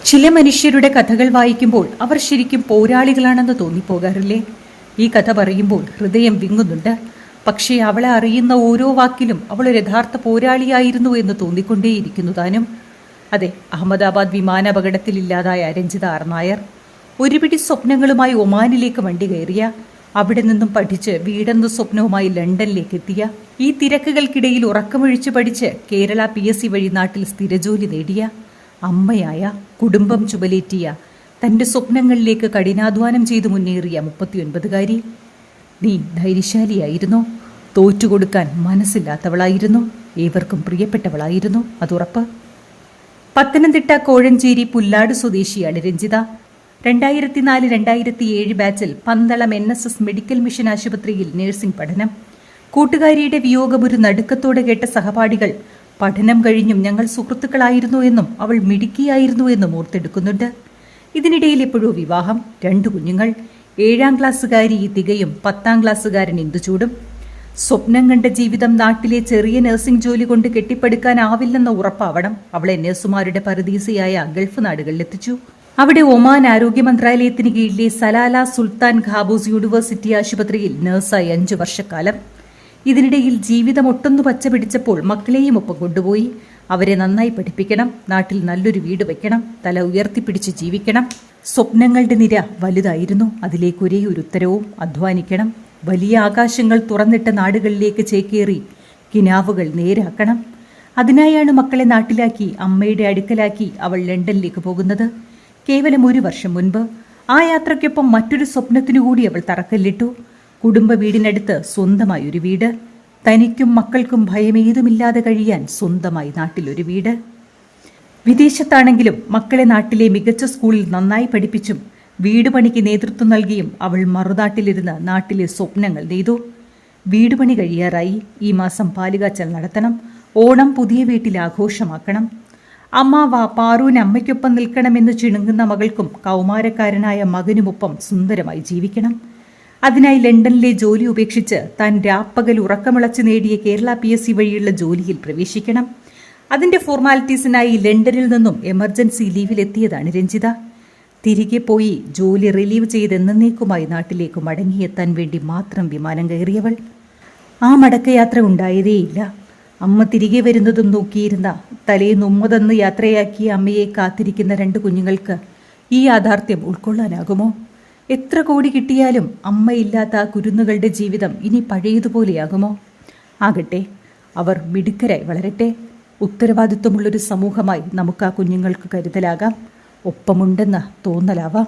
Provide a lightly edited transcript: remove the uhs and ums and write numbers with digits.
ചില മനുഷ്യരുടെ കഥകൾ വായിക്കുമ്പോൾ അവർ ശരിക്കും പോരാളികളാണെന്ന് തോന്നിപ്പോകാറില്ലേ? ഈ കഥ പറയുമ്പോൾ ഹൃദയം വിങ്ങുന്നുണ്ട്. പക്ഷേ അവളെ അറിയുന്ന ഓരോ വാക്കിലും അവൾ ഒരു യഥാർത്ഥ പോരാളിയായിരുന്നു എന്ന് തോന്നിക്കൊണ്ടേയിരിക്കുന്നു താനും. അതെ, അഹമ്മദാബാദ് വിമാനാപകടത്തിലില്ലാതായ രഞ്ജിത ആർ നായർ ഒരുപിടി സ്വപ്നങ്ങളുമായി ഒമാനിലേക്ക് വണ്ടി കയറിയ, അവിടെ നിന്നും പഠിച്ച് വീടെന്ന സ്വപ്നവുമായി ലണ്ടനിലേക്ക് എത്തിയ, ഈ തിരക്കുകൾക്കിടയിൽ ഉറക്കമൊഴിച്ച് പഠിച്ച് കേരള PSC വഴി നാട്ടിൽ സ്ഥിരജോലി നേടിയ, അമ്മയായ, കുടുംബം ചുമലേറ്റിയ, തൻ്റെ സ്വപ്നങ്ങളിലേക്ക് കഠിനാധ്വാനം ചെയ്തു മുന്നേറിയ 39കാരി. നീ ധൈര്യശാലിയായിരുന്നു, തോറ്റുകൊടുക്കാൻ മനസ്സില്ലാത്തവളായിരുന്നു, ഏവർക്കും പ്രിയപ്പെട്ടവളായിരുന്നു, അതുറപ്പ്. പത്തനംതിട്ട കോഴഞ്ചേരി പുല്ലാട് സ്വദേശിയാണ് രഞ്ജിത. 2004-2007 ബാച്ചിൽ പന്തളം NSS മെഡിക്കൽ മിഷൻ ആശുപത്രിയിൽ നഴ്സിംഗ് പഠനം. കൂട്ടുകാരിയുടെ വിയോഗം ഒരു നടുക്കത്തോടെ കേട്ട സഹപാഠികൾ പഠനം കഴിഞ്ഞും ഞങ്ങൾ സുഹൃത്തുക്കളായിരുന്നു എന്നും അവൾ മിടുക്കിയായിരുന്നു എന്നും ഓർത്തെടുക്കുന്നുണ്ട്. ഇതിനിടയിൽ എപ്പോഴോ വിവാഹം, 2 കുഞ്ഞുങ്ങൾ, 7ാം ക്ലാസ്സുകാരി തികയും 10ാം ക്ലാസ്സുകാരൻ ഇന്ദുചൂടും. സ്വപ്നം കണ്ട ജീവിതം നാട്ടിലെ ചെറിയ നഴ്സിംഗ് ജോലി കൊണ്ട് കെട്ടിപ്പടുക്കാനാവില്ലെന്ന ഉറപ്പാവണം അവളെ നഴ്സുമാരുടെ പറുദീസയായ ഗൾഫ് നാടുകളിലെത്തിച്ചു. അവിടെ ഒമാൻ ആരോഗ്യ മന്ത്രാലയത്തിന് കീഴിലെ സലാല സുൽത്താൻ ഖാബൂസ് യൂണിവേഴ്സിറ്റി ആശുപത്രിയിൽ നഴ്സായി 5 വർഷക്കാലം. ഇതിനിടയിൽ ജീവിതം ഒട്ടൊന്നു പച്ച പിടിച്ചപ്പോൾ മക്കളെയും ഒപ്പം കൊണ്ടുപോയി. അവരെ നന്നായി പഠിപ്പിക്കണം, നാട്ടിൽ നല്ലൊരു വീട് വയ്ക്കണം, തല ഉയർത്തിപ്പിടിച്ച് ജീവിക്കണം. സ്വപ്നങ്ങളുടെ നിര വലുതായിരുന്നു. അതിലേക്ക് ഒരേ ഒരു ഉത്തരവും: അധ്വാനിക്കണം. വലിയ ആകാശങ്ങൾ തുറന്നിട്ട നാടുകളിലേക്ക് ചേക്കേറി കിനാവുകൾ നേരാക്കണം. അതിനായാണ് മക്കളെ നാട്ടിലാക്കി അമ്മയുടെ അടുക്കലാക്കി അവൾ ലണ്ടനിലേക്ക് പോകുന്നത്. കേവലം 1 വർഷം മുൻപ് ആ യാത്രയ്ക്കൊപ്പം മറ്റൊരു സ്വപ്നത്തിനു കൂടി അവൾ തറക്കല്ലിട്ടു. കുടുംബ വീടിനടുത്ത് സ്വന്തമായൊരു വീട്, തനിക്കും മക്കൾക്കും ഭയമേതുമില്ലാതെ കഴിയാൻ സ്വന്തമായി നാട്ടിലൊരു വീട്. വിദേശത്താണെങ്കിലും മക്കളെ നാട്ടിലെ മികച്ച സ്കൂളിൽ നന്നായി പഠിപ്പിച്ചും വീട് പണിക്ക് നേതൃത്വം നൽകിയും അവൾ മറുനാട്ടിലിരുന്ന് നാട്ടിലെ സ്വപ്നങ്ങൾ നെയ്തു. വീട് പണി കഴിയാറായി. ഈ മാസം പാലുകാച്ചൽ നടത്തണം. ഓണം പുതിയ വീട്ടിൽ ആഘോഷമാക്കണം. അമ്മാവാ പാറൂന് അമ്മയ്ക്കൊപ്പം നിൽക്കണമെന്ന് ചിണുങ്ങുന്ന മകൾക്കും കൗമാരക്കാരനായ മകനുമൊപ്പം സുന്ദരമായി ജീവിക്കണം. അതിനായി ലണ്ടനിലെ ജോലി ഉപേക്ഷിച്ച് താൻ രാപ്പകൽ ഉറക്കമിളച്ച് നേടിയ കേരള PSC വഴിയുള്ള ജോലിയിൽ പ്രവേശിക്കണം. അതിന്റെ ഫോർമാലിറ്റീസിനായി ലണ്ടനിൽ നിന്നും എമർജൻസി ലീവിലെത്തിയതാണ് രഞ്ജിത. തിരികെ പോയി ജോലി റിലീവ് ചെയ്ത് എന്നേക്കുമായി നാട്ടിലേക്ക് മടങ്ങിയെത്താൻ വേണ്ടി മാത്രം വിമാനം കയറിയവൾ. ആ മടക്കയാത്ര ഉണ്ടായതേയില്ല. അമ്മ തിരികെ വരുന്നതും നോക്കിയിരുന്ന, തലേന്ന് ഉമ്മതെന്ന് യാത്രയാക്കിയ അമ്മയെ കാത്തിരിക്കുന്ന 2 കുഞ്ഞുങ്ങൾക്ക് ഈ യാഥാർത്ഥ്യം ഉൾക്കൊള്ളാനാകുമോ? എത്ര കോടി കിട്ടിയാലും അമ്മയില്ലാത്ത ആ കുരുന്നുകളുടെ ജീവിതം ഇനി പഴയതുപോലെയാകുമോ? ആകട്ടെ, അവർ മിടുക്കരായി വളരട്ടെ. ഉത്തരവാദിത്വമുള്ളൊരു സമൂഹമായി നമുക്ക് ആ കുഞ്ഞുങ്ങൾക്ക് കരുതലാകാം, ഒപ്പമുണ്ടെന്ന തോന്നലാവാം.